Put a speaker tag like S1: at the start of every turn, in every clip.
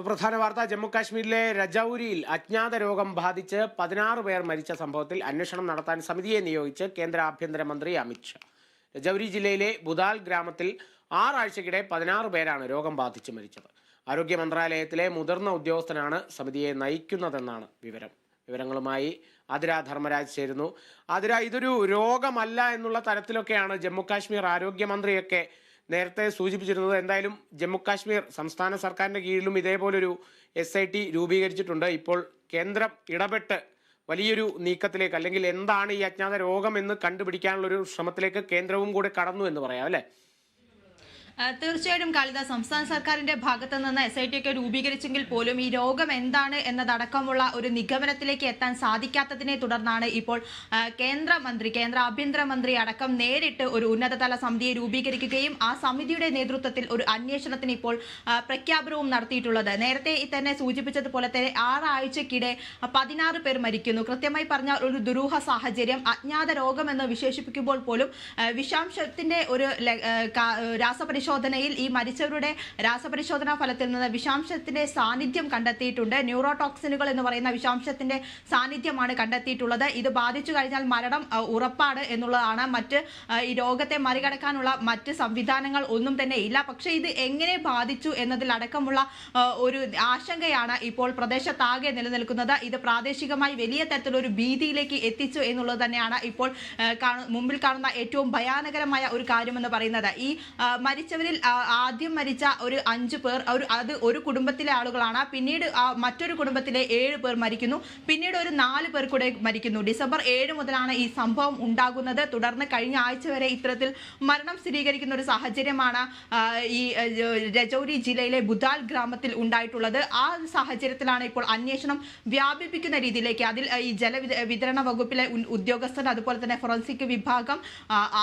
S1: സുപ്രധാന വാർത്ത. ജമ്മുകാശ്മീരിലെ രജൌരിയിൽ അജ്ഞാത രോഗം ബാധിച്ച് 16 പേർ മരിച്ച സംഭവത്തിൽ അന്വേഷണം നടത്താൻ സമിതിയെ നിയോഗിച്ച് കേന്ദ്ര ആഭ്യന്തരമന്ത്രി അമിത്ഷാ. രജൌരി ജില്ലയിലെ ബുദാൽ ഗ്രാമത്തിൽ 6 ആഴ്ചക്കിടെ 16 പേരാണ് രോഗം ബാധിച്ച് മരിച്ചത്. ആരോഗ്യ മന്ത്രാലയത്തിലെ മുതിർന്ന ഉദ്യോഗസ്ഥനാണ് സമിതിയെ നയിക്കുന്നതെന്നാണ് വിവരം. വിവരങ്ങളുമായി ആതിര ധർമ്മരാജ് ചേരുന്നു. ആതിര, ഇതൊരു രോഗമല്ല എന്നുള്ള തരത്തിലൊക്കെയാണ് ജമ്മുകാശ്മീർ ആരോഗ്യമന്ത്രിയൊക്കെ നേരത്തെ സൂചിപ്പിച്ചിരുന്നത്. എന്തായാലും ജമ്മുകാശ്മീർ സംസ്ഥാന സർക്കാരിന്റെ കീഴിലും ഇതേപോലൊരു SIT രൂപീകരിച്ചിട്ടുണ്ട്. ഇപ്പോൾ കേന്ദ്രം ഇടപെട്ട് വലിയൊരു നീക്കത്തിലേക്ക്, അല്ലെങ്കിൽ എന്താണ് ഈ അജ്ഞാത രോഗം എന്ന് കണ്ടുപിടിക്കാനുള്ളൊരു ശ്രമത്തിലേക്ക് കേന്ദ്രവും കൂടെ കടന്നു എന്ന് പറയാം, അല്ലേ?
S2: തീർച്ചയായിട്ടും കാളിദാസ്, സംസ്ഥാന സർക്കാരിന്റെ ഭാഗത്തു നിന്ന് SIT ഒക്കെ രൂപീകരിച്ചെങ്കിൽ പോലും ഈ രോഗം എന്താണ് എന്നതടക്കമുള്ള ഒരു നിഗമനത്തിലേക്ക് എത്താൻ സാധിക്കാത്തതിനെ തുടർന്നാണ് ഇപ്പോൾ കേന്ദ്ര ആഭ്യന്തരമന്ത്രി അടക്കം നേരിട്ട് ഒരു ഉന്നതതല സമിതിയെ രൂപീകരിക്കുകയും ആ സമിതിയുടെ നേതൃത്വത്തിൽ ഒരു അന്വേഷണത്തിന് ഇപ്പോൾ പ്രഖ്യാപനവും നടത്തിയിട്ടുള്ളത്. നേരത്തെ തന്നെ സൂചിപ്പിച്ചതുപോലെ തന്നെ 6 ആഴ്ചക്കിടെ 16 പേർ മരിക്കുന്നു. കൃത്യമായി പറഞ്ഞാൽ ഒരു ദുരൂഹ സാഹചര്യം. അജ്ഞാത രോഗമെന്ന് വിശേഷിപ്പിക്കുമ്പോൾ പോലും വിഷാംശത്തിന്റെ ഒരു രാസപരിശോധനയിൽ ഈ മരിച്ചവരുടെ രാസപരിശോധനാ ഫലത്തിൽ നിന്ന് വിഷാംശത്തിന്റെ സാന്നിധ്യം കണ്ടെത്തിയിട്ടുണ്ട്. ന്യൂറോടോക്സിനുകൾ എന്ന് പറയുന്ന വിഷാംശത്തിന്റെ സാന്നിധ്യമാണ് കണ്ടെത്തിയിട്ടുള്ളത്. ഇത് ബാധിച്ചു കഴിഞ്ഞാൽ മരണം ഉറപ്പാണ് എന്നുള്ളതാണ്. ഈ രോഗത്തെ മറികടക്കാനുള്ള മറ്റ് സംവിധാനങ്ങൾ ഒന്നും തന്നെ ഇല്ല. പക്ഷേ ഇത് എങ്ങനെ ബാധിച്ചു എന്നതിലടക്കമുള്ള ഒരു ആശങ്കയാണ് ഇപ്പോൾ പ്രദേശത്താകെ നിലനിൽക്കുന്നത്. ഇത് പ്രാദേശികമായി വലിയ തരത്തിലൊരു ഭീതിയിലേക്ക് എത്തിച്ചു എന്നുള്ളത് തന്നെയാണ് ഇപ്പോൾ മുമ്പിൽ കാണുന്ന ഏറ്റവും ഭയാനകരമായ ഒരു കാര്യമെന്ന് പറയുന്നത്. ഈ മരിച്ചവരിൽ ആദ്യം മരിച്ച ഒരു 5 പേർ അത് ഒരു കുടുംബത്തിലെ ആളുകളാണ്. പിന്നീട് മറ്റൊരു കുടുംബത്തിലെ 7 പേർ മരിക്കുന്നു. പിന്നീട് ഒരു 4 പേർ കൂടെ മരിക്കുന്നു. ഡിസംബർ 7 മുതലാണ് ഈ സംഭവം ഉണ്ടാകുന്നത്. തുടർന്ന് കഴിഞ്ഞ ആഴ്ച വരെ ഇത്തരത്തിൽ മരണം സ്ഥിരീകരിക്കുന്ന ഒരു സാഹചര്യമാണ് ഈ രജൌരി ജില്ലയിലെ ബുദാൽ ഗ്രാമത്തിൽ ഉണ്ടായിട്ടുള്ളത്. ആ സാഹചര്യത്തിലാണ് ഇപ്പോൾ അന്വേഷണം വ്യാപിപ്പിക്കുന്ന രീതിയിലേക്ക് അതിൽ ഈ ജലവിതരണ വകുപ്പിലെ ഉദ്യോഗസ്ഥർ, അതുപോലെ തന്നെ ഫോറൻസിക് വിഭാഗം,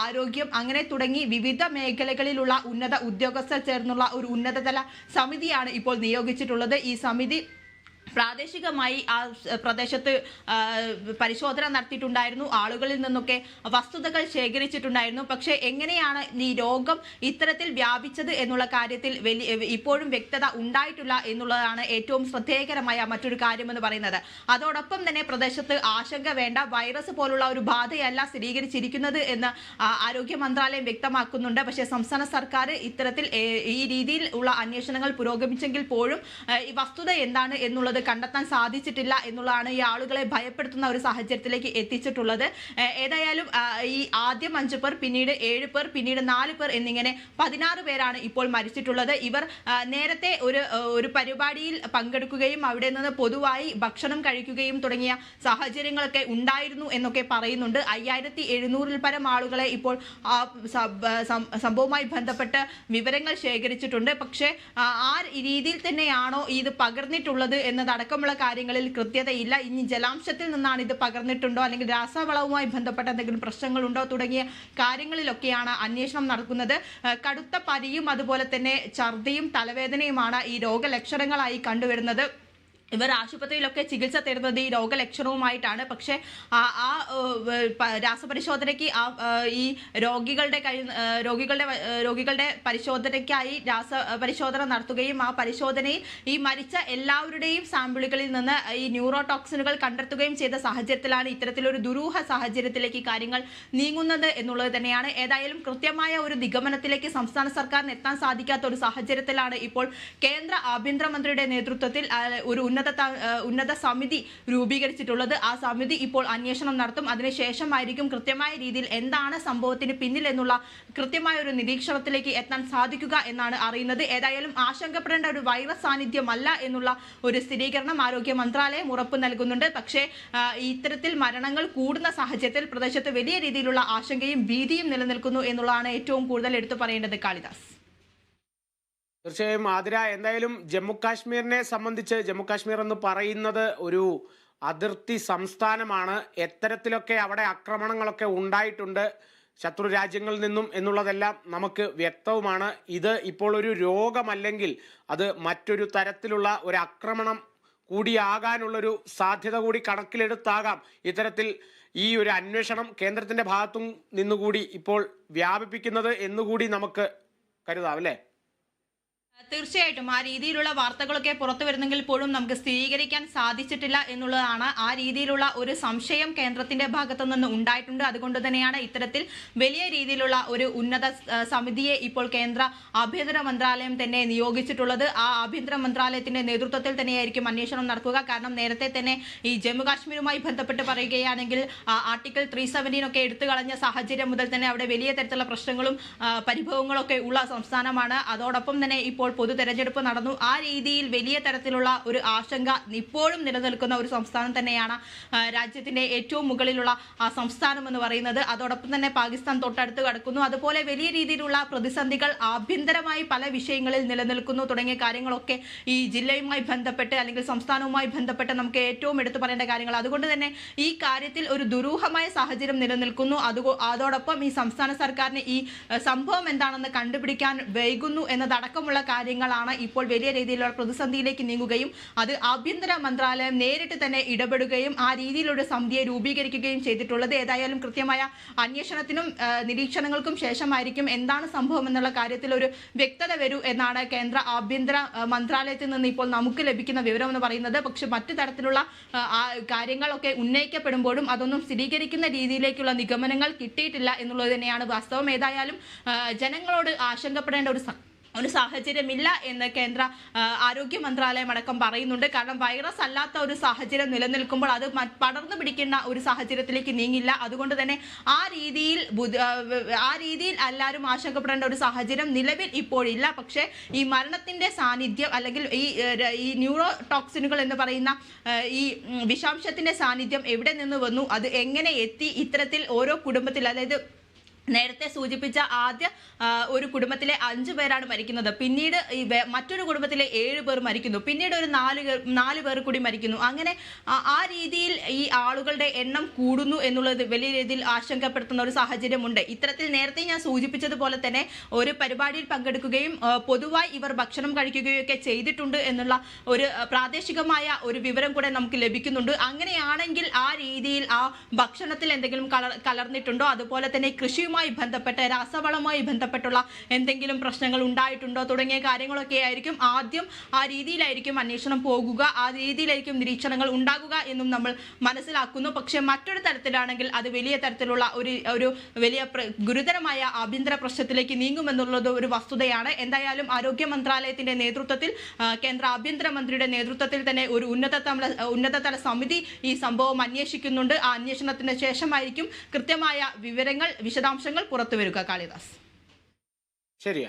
S2: ആരോഗ്യം, അങ്ങനെ തുടങ്ങി വിവിധ മേഖലകളിലുള്ള ഉന്നത ഉദ്യോഗസ്ഥർ ചേർന്നുള്ള ഒരു ഉന്നതതല സമിതിയാണ് ഇപ്പോൾ നിയോഗിച്ചിട്ടുള്ളത്. ഈ സമിതി പ്രാദേശികമായി ആ പ്രദേശത്ത് പരിശോധന നടത്തിയിട്ടുണ്ടായിരുന്നു. ആളുകളിൽ നിന്നൊക്കെ വസ്തുതകൾ ശേഖരിച്ചിട്ടുണ്ടായിരുന്നു. പക്ഷേ എങ്ങനെയാണ് ഈ രോഗം ഇത്തരത്തിൽ വ്യാപിച്ചത് എന്നുള്ള കാര്യത്തിൽ ഇപ്പോഴും വ്യക്തത ഉണ്ടായിട്ടില്ല എന്നുള്ളതാണ് ഏറ്റവും ശ്രദ്ധേയകരമായ മറ്റൊരു കാര്യമെന്ന് പറയുന്നത്. അതോടൊപ്പം തന്നെ പ്രദേശത്ത് ആശങ്ക വേണ്ട, വൈറസ് പോലുള്ള ഒരു ബാധയല്ല സ്ഥിരീകരിച്ചിരിക്കുന്നത് എന്ന് ആരോഗ്യ മന്ത്രാലയം വ്യക്തമാക്കുന്നുണ്ട്. പക്ഷേ സംസ്ഥാന സർക്കാർ ഇത്തരത്തിൽ ഈ രീതിയിൽ ഉള്ള അന്വേഷണങ്ങൾ പുരോഗമിച്ചെങ്കിൽ പോലും ഈ വസ്തുത എന്താണ് എന്നുള്ളത് കണ്ടെത്താൻ സാധിച്ചിട്ടില്ല എന്നുള്ളതാണ് ഈ ആളുകളെ ഭയപ്പെടുത്തുന്ന ഒരു സാഹചര്യത്തിലേക്ക് എത്തിച്ചിട്ടുള്ളത്. ഏതായാലും ഈ ആദ്യം 5 പേർ, പിന്നീട് 7 പേർ, പിന്നീട് 4 പേർ എന്നിങ്ങനെ 16 പേരാണ് ഇപ്പോൾ മരിച്ചിട്ടുള്ളത്. ഇവർ നേരത്തെ ഒരു പരിപാടിയിൽ പങ്കെടുക്കുകയും അവിടെ നിന്ന് പൊതുവായി ഭക്ഷണം കഴിക്കുകയും തുടങ്ങിയ സാഹചര്യങ്ങളൊക്കെ ഉണ്ടായിരുന്നു എന്നൊക്കെ പറയുന്നുണ്ട്. 5700-ൽ പരം ആളുകളെ ഇപ്പോൾ സംഭവവുമായി ബന്ധപ്പെട്ട് വിവരങ്ങൾ ശേഖരിച്ചിട്ടുണ്ട്. പക്ഷേ ആ രീതിയിൽ തന്നെയാണോ ഇത് പകർന്നിട്ടുള്ളത് എന്നതടക്കമുള്ള കാര്യങ്ങളിൽ കൃത്യതയില്ല. ഇനി ജലാംശത്തിൽ നിന്നാണ് ഇത് പകർന്നിട്ടുണ്ടോ, അല്ലെങ്കിൽ രാസവളവുമായി ബന്ധപ്പെട്ട എന്തെങ്കിലും പ്രശ്നങ്ങളുണ്ടോ തുടങ്ങിയ കാര്യങ്ങളിലൊക്കെയാണ് അന്വേഷണം നടക്കുന്നത്. കടുത്ത പനിയും അതുപോലെ തന്നെ ഛർദിയും തലവേദനയുമാണ് ഈ രോഗലക്ഷണങ്ങളായി കണ്ടുവരുന്നത്. ഇവർ ആശുപത്രിയിലൊക്കെ ചികിത്സ തേടുന്നത് ഈ രോഗലക്ഷണവുമായിട്ടാണ്. പക്ഷേ രാസപരിശോധനയ്ക്ക് ഈ രോഗികളുടെ പരിശോധനയ്ക്കായി രാസപരിശോധന നടത്തുകയും ആ പരിശോധനയിൽ ഈ മരിച്ച എല്ലാവരുടെയും സാമ്പിളുകളിൽ നിന്ന് ഈ ന്യൂറോടോക്സിനുകൾ കണ്ടെത്തുകയും ചെയ്ത സാഹചര്യത്തിലാണ് ഇത്തരത്തിലൊരു ദുരൂഹ സാഹചര്യത്തിലേക്ക് കാര്യങ്ങൾ നീങ്ങുന്നത് എന്നുള്ളത് തന്നെയാണ്. ഏതായാലും കൃത്യമായ ഒരു നിഗമനത്തിലേക്ക് സംസ്ഥാന സർക്കാരിന് എത്താൻ സാധിക്കാത്ത ഒരു സാഹചര്യത്തിലാണ് ഇപ്പോൾ കേന്ദ്ര ആഭ്യന്തരമന്ത്രിയുടെ നേതൃത്വത്തിൽ ഒരു ഉന്നത സമിതി രൂപീകരിച്ചിട്ടുള്ളത്. ആ സമിതി ഇപ്പോൾ അന്വേഷണം നടത്തും. അതിനുശേഷമായിരിക്കും കൃത്യമായ രീതിയിൽ എന്താണ് സംഭവത്തിന് പിന്നിൽ എന്നുള്ള കൃത്യമായ ഒരു നിരീക്ഷണത്തിലേക്ക് എത്താൻ സാധിക്കുക എന്നാണ് അറിയുന്നത്. ഏതായാലും ആശങ്കപ്പെടേണ്ട ഒരു വൈറസ് സാന്നിധ്യമല്ല എന്നുള്ള ഒരു സ്ഥിരീകരണം ആരോഗ്യ മന്ത്രാലയം ഉറപ്പ് നൽകുന്നുണ്ട്. പക്ഷേ ഇത്തരത്തിൽ മരണങ്ങൾ കൂടുന്ന സാഹചര്യത്തിൽ പ്രദേശത്ത് വലിയ രീതിയിലുള്ള ആശങ്കയും ഭീതിയും നിലനിൽക്കുന്നു എന്നുള്ളതാണ് ഏറ്റവും കൂടുതൽ എടുത്തു പറയേണ്ടത്. കാളിദാസ്,
S1: തീർച്ചയായും ആതിര, എന്തായാലും ജമ്മുകാശ്മീരിനെ സംബന്ധിച്ച് ജമ്മുകാശ്മീർ എന്ന് പറയുന്നത് ഒരു അതിർത്തി സംസ്ഥാനമാണ്. എത്തരത്തിലൊക്കെ അവിടെ ആക്രമണങ്ങളൊക്കെ ഉണ്ടായിട്ടുണ്ട് ശത്രു രാജ്യങ്ങളിൽ നിന്നും എന്നുള്ളതെല്ലാം നമുക്ക് വ്യക്തവുമാണ്. ഇത് ഇപ്പോൾ ഒരു രോഗമല്ലെങ്കിൽ അത് മറ്റൊരു തരത്തിലുള്ള ഒരു ആക്രമണം കൂടിയാകാനുള്ളൊരു സാധ്യത കൂടി കണക്കിലെടുത്താകാം ഇത്തരത്തിൽ ഈ ഒരു അന്വേഷണം കേന്ദ്രത്തിന്റെ ഭാഗത്തു നിന്നുകൂടി ഇപ്പോൾ വ്യാപിപ്പിക്കുന്നത് എന്നുകൂടി നമുക്ക് കരുതാം, അല്ലേ?
S2: തീർച്ചയായിട്ടും ആ രീതിയിലുള്ള വാർത്തകളൊക്കെ പുറത്തു വരുന്നെങ്കിൽ പോലും നമുക്ക് സ്ഥിരീകരിക്കാൻ സാധിച്ചിട്ടില്ല എന്നുള്ളതാണ്. ആ രീതിയിലുള്ള ഒരു സംശയം കേന്ദ്രത്തിന്റെ ഭാഗത്തു നിന്ന് ഉണ്ടായിട്ടുണ്ട്. അതുകൊണ്ട് തന്നെയാണ് ഇത്തരത്തിൽ വലിയ രീതിയിലുള്ള ഒരു ഉന്നത സമിതിയെ ഇപ്പോൾ കേന്ദ്ര ആഭ്യന്തര മന്ത്രാലയം തന്നെ നിയോഗിച്ചിട്ടുള്ളത്. ആ ആഭ്യന്തര മന്ത്രാലയത്തിന്റെ നേതൃത്വത്തിൽ തന്നെയായിരിക്കും അന്വേഷണം നടക്കുക. കാരണം നേരത്തെ തന്നെ ഈ ജമ്മു കാശ്മീരുമായി ബന്ധപ്പെട്ട് പറയുകയാണെങ്കിൽ ആർട്ടിക്കിൾ 317 ഒക്കെ എടുത്തു കളഞ്ഞ സാഹചര്യം മുതൽ തന്നെ അവിടെ വലിയ തരത്തിലുള്ള പ്രശ്നങ്ങളും പരിഭവങ്ങളൊക്കെ ഉള്ള സംസ്ഥാനമാണ്. അതോടൊപ്പം തന്നെ ഇപ്പോൾ പൊതു തെരഞ്ഞെടുപ്പ് നടന്നു. ആ രീതിയിൽ വലിയ തരത്തിലുള്ള ഒരു ആശങ്ക ഇപ്പോഴും നിലനിൽക്കുന്ന ഒരു സംസ്ഥാനം തന്നെയാണ് രാജ്യത്തിന്റെ ഏറ്റവും മുകളിലുള്ള ആ സംസ്ഥാനം എന്ന് പറയുന്നത്. അതോടൊപ്പം തന്നെ പാകിസ്ഥാൻ തൊട്ടടുത്ത് കിടക്കുന്നു. അതുപോലെ വലിയ രീതിയിലുള്ള പ്രതിസന്ധികൾ ആഭ്യന്തരമായി പല വിഷയങ്ങളിൽ നിലനിൽക്കുന്നു തുടങ്ങിയ കാര്യങ്ങളൊക്കെ ഈ ജില്ലയുമായി ബന്ധപ്പെട്ട് അല്ലെങ്കിൽ സംസ്ഥാനവുമായി ബന്ധപ്പെട്ട് നമുക്ക് ഏറ്റവും എടുത്തു പറയേണ്ട കാര്യങ്ങൾ. അതുകൊണ്ട് തന്നെ ഈ കാര്യത്തിൽ ഒരു ദുരൂഹമായ സാഹചര്യം നിലനിൽക്കുന്നു. അതോടൊപ്പം ഈ സംസ്ഥാന സർക്കാരിന് ഈ സംഭവം എന്താണെന്ന് കണ്ടുപിടിക്കാൻ വൈകുന്നു എന്നതടക്കമുള്ള കാര്യങ്ങളാണ് ഇപ്പോൾ വലിയ രീതിയിലുള്ള പ്രതിസന്ധിയിലേക്ക് നീങ്ങുകയും അത് ആഭ്യന്തര മന്ത്രാലയം നേരിട്ട് തന്നെ ഇടപെടുകയും ആ രീതിയിലൊരു സമിതിയെ രൂപീകരിക്കുകയും ചെയ്തിട്ടുള്ളത്. ഏതായാലും കൃത്യമായ അന്വേഷണത്തിനും നിരീക്ഷണങ്ങൾക്കും ശേഷമായിരിക്കും എന്താണ് സംഭവം എന്നുള്ള കാര്യത്തിൽ ഒരു വ്യക്തത വരൂ എന്നാണ് കേന്ദ്ര ആഭ്യന്തര മന്ത്രാലയത്തിൽ നിന്ന് ഇപ്പോൾ നമുക്ക് ലഭിക്കുന്ന വിവരം എന്ന് പറയുന്നത്. പക്ഷെ മറ്റു തരത്തിലുള്ള കാര്യങ്ങളൊക്കെ ഉന്നയിക്കപ്പെടുമ്പോഴും അതൊന്നും സ്ഥിരീകരിക്കുന്ന രീതിയിലേക്കുള്ള നിഗമനങ്ങൾ കിട്ടിയിട്ടില്ല എന്നുള്ളത് തന്നെയാണ് വാസ്തവം. ഏതായാലും ജനങ്ങളോട് ആശങ്കപ്പെടേണ്ട ഒരു സാഹചര്യമില്ല എന്ന് കേന്ദ്ര ആരോഗ്യ മന്ത്രാലയം അടക്കം പറയുന്നുണ്ട്. കാരണം വൈറസ് അല്ലാത്ത ഒരു സാഹചര്യം നിലനിൽക്കുമ്പോൾ അത് പടർന്നു പിടിക്കുന്ന ഒരു സാഹചര്യത്തിലേക്ക് നീങ്ങില്ല. അതുകൊണ്ട് തന്നെ ആ രീതിയിൽ എല്ലാവരും ആശങ്കപ്പെടേണ്ട ഒരു സാഹചര്യം നിലവിൽ ഇപ്പോഴില്ല. പക്ഷേ ഈ മരണത്തിന്റെ സാന്നിധ്യം അല്ലെങ്കിൽ ഈ ന്യൂറോ ടോക്സിനുകൾ എന്ന് പറയുന്ന ഈ വിഷാംശത്തിന്റെ സാന്നിധ്യം എവിടെ നിന്ന് വന്നു, അത് എങ്ങനെ എത്തി, ഇത്തരത്തിൽ ഓരോ കുടുംബത്തിൽ, അതായത് നേരത്തെ സൂചിപ്പിച്ച ആദ്യ ഒരു കുടുംബത്തിലെ 5 പേരാണ് മരിക്കുന്നത്. പിന്നീട് മറ്റൊരു കുടുംബത്തിലെ 7 പേർ മരിക്കുന്നു. പിന്നീട് ഒരു 4 പേർ കൂടി മരിക്കുന്നു. അങ്ങനെ ആ രീതിയിൽ ഈ ആളുകളുടെ എണ്ണം കൂടുന്നു എന്നുള്ളത് വലിയ രീതിയിൽ ആശങ്കപ്പെടുത്തുന്ന ഒരു സാഹചര്യമുണ്ട്. ഇത്തരത്തിൽ നേരത്തെ ഞാൻ സൂചിപ്പിച്ചതുപോലെ തന്നെ ഒരു പരിപാടിയിൽ പങ്കെടുക്കുകയും പൊതുവായി ഇവർ ഭക്ഷണം കഴിക്കുകയും ഒക്കെ ചെയ്തിട്ടുണ്ട് എന്നുള്ള ഒരു പ്രാദേശികമായ ഒരു വിവരം കൂടെ നമുക്ക് ലഭിക്കുന്നുണ്ട്. അങ്ങനെയാണെങ്കിൽ ആ രീതിയിൽ ആ ഭക്ഷണത്തിൽ എന്തെങ്കിലും കലർന്നിട്ടുണ്ടോ, അതുപോലെ തന്നെ കൃഷിയുമായി ബന്ധപ്പെട്ട രാസവളവുമായി ബന്ധപ്പെട്ടുള്ള എന്തെങ്കിലും പ്രശ്നങ്ങൾ ഉണ്ടായിട്ടുണ്ടോ തുടങ്ങിയ കാര്യങ്ങളൊക്കെ ആയിരിക്കും ആദ്യം ആ രീതിയിലായിരിക്കും അന്വേഷണം പോകുക, ആ രീതിയിലായിരിക്കും നിരീക്ഷണങ്ങൾ ഉണ്ടാകുക എന്നും നമ്മൾ മനസ്സിലാക്കുന്നു. പക്ഷെ മറ്റൊരു തരത്തിലാണെങ്കിൽ അത് വലിയ തരത്തിലുള്ള ഒരു വലിയ ഗുരുതരമായ ആഭ്യന്തര പ്രശ്നത്തിലേക്ക് നീങ്ങുമെന്നുള്ളത് ഒരു വസ്തുതയാണ്. എന്തായാലും ആരോഗ്യ മന്ത്രാലയത്തിന്റെ നേതൃത്വത്തിൽ കേന്ദ്ര ആഭ്യന്തരമന്ത്രിയുടെ നേതൃത്വത്തിൽ തന്നെ ഒരു ഉന്നതതല സമിതി ഈ സംഭവം അന്വേഷിക്കുന്നുണ്ട്. ആ അന്വേഷണത്തിന് ശേഷമായിരിക്കും കൃത്യമായ വിവരങ്ങൾ, വിശദാംശങ്ങൾ പുറത്തുവരിക. കാളിദാസ്.
S1: ശരി.